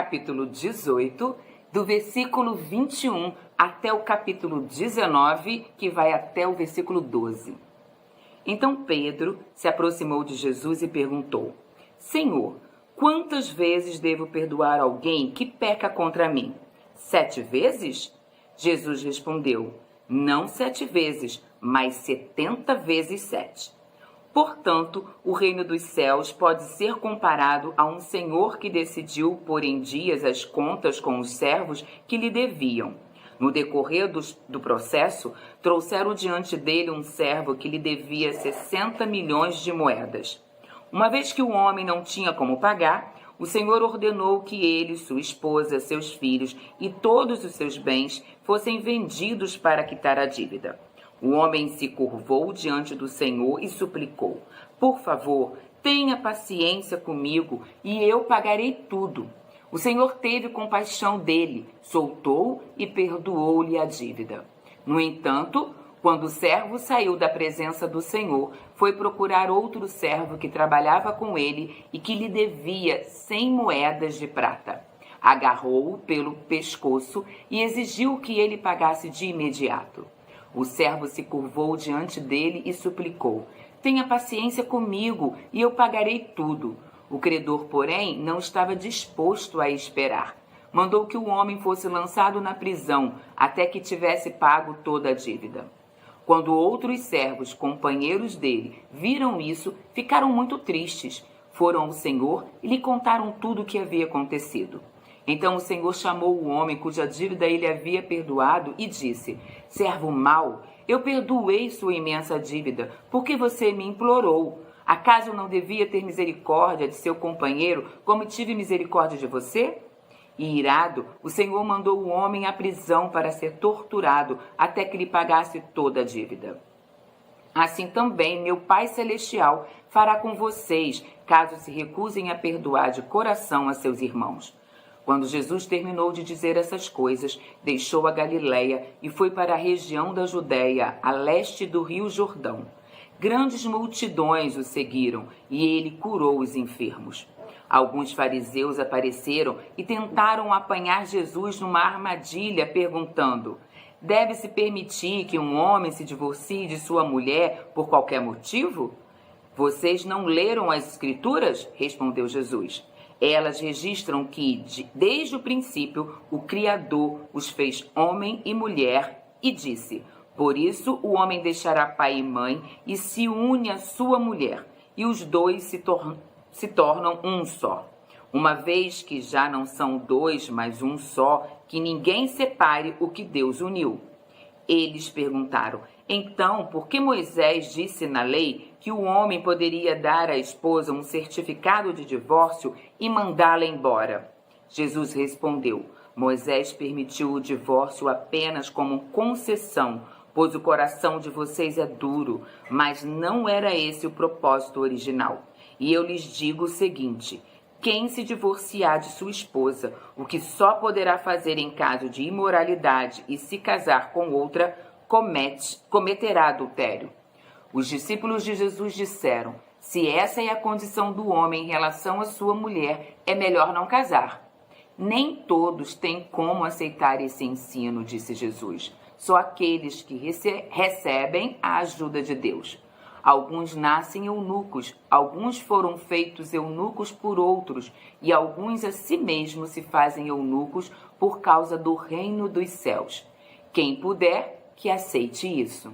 capítulo 18, do versículo 21 até o capítulo 19, que vai até o versículo 12. Então Pedro se aproximou de Jesus e perguntou: Senhor, quantas vezes devo perdoar alguém que peca contra mim? 7 vezes? Jesus respondeu: Não 7 vezes, mas 70 vezes 7. Portanto, o reino dos céus pode ser comparado a um senhor que decidiu pôr em dias as contas com os servos que lhe deviam. No decorrer do processo, trouxeram diante dele um servo que lhe devia 60 milhões de moedas. Uma vez que o homem não tinha como pagar, o Senhor ordenou que ele, sua esposa, seus filhos e todos os seus bens fossem vendidos para quitar a dívida. O homem se curvou diante do Senhor e suplicou: Por favor, tenha paciência comigo e eu pagarei tudo. O Senhor teve compaixão dele, soltou e perdoou-lhe a dívida. No entanto, quando o servo saiu da presença do Senhor, foi procurar outro servo que trabalhava com ele e que lhe devia 100 moedas de prata. Agarrou-o pelo pescoço e exigiu que ele pagasse de imediato. O servo se curvou diante dele e suplicou: Tenha paciência comigo e eu pagarei tudo. O credor, porém, não estava disposto a esperar. Mandou que o homem fosse lançado na prisão até que tivesse pago toda a dívida. Quando outros servos, companheiros dele, viram isso, ficaram muito tristes. Foram ao Senhor e lhe contaram tudo o que havia acontecido. Então o Senhor chamou o homem cuja dívida ele havia perdoado e disse: Servo mau, eu perdoei sua imensa dívida, porque você me implorou. Acaso não devia ter misericórdia de seu companheiro, como tive misericórdia de você? E irado, o Senhor mandou o homem à prisão para ser torturado até que lhe pagasse toda a dívida. Assim também meu Pai Celestial fará com vocês, caso se recusem a perdoar de coração a seus irmãos. Quando Jesus terminou de dizer essas coisas, deixou a Galileia e foi para a região da Judéia, a leste do rio Jordão. Grandes multidões o seguiram e ele curou os enfermos. Alguns fariseus apareceram e tentaram apanhar Jesus numa armadilha, perguntando: Deve-se permitir que um homem se divorcie de sua mulher por qualquer motivo? Vocês não leram as Escrituras? Respondeu Jesus. Elas registram que, desde o princípio, o Criador os fez homem e mulher e disse: Por isso o homem deixará pai e mãe e se une à sua mulher, e os dois se tornam um só. Uma vez que já não são dois, mas um só, que ninguém separe o que Deus uniu. Eles perguntaram: Então, por que Moisés disse na lei que o homem poderia dar à esposa um certificado de divórcio e mandá-la embora? Jesus respondeu: Moisés permitiu o divórcio apenas como concessão, pois o coração de vocês é duro, mas não era esse o propósito original. E eu lhes digo o seguinte: quem se divorciar de sua esposa, o que só poderá fazer em caso de imoralidade e se casar com outra, cometerá adultério. Os discípulos de Jesus disseram: Se essa é a condição do homem em relação à sua mulher, é melhor não casar. Nem todos têm como aceitar esse ensino, disse Jesus. Só aqueles que recebem a ajuda de Deus. Alguns nascem eunucos, alguns foram feitos eunucos por outros, e alguns a si mesmos se fazem eunucos por causa do reino dos céus. Quem puder, que aceite isso.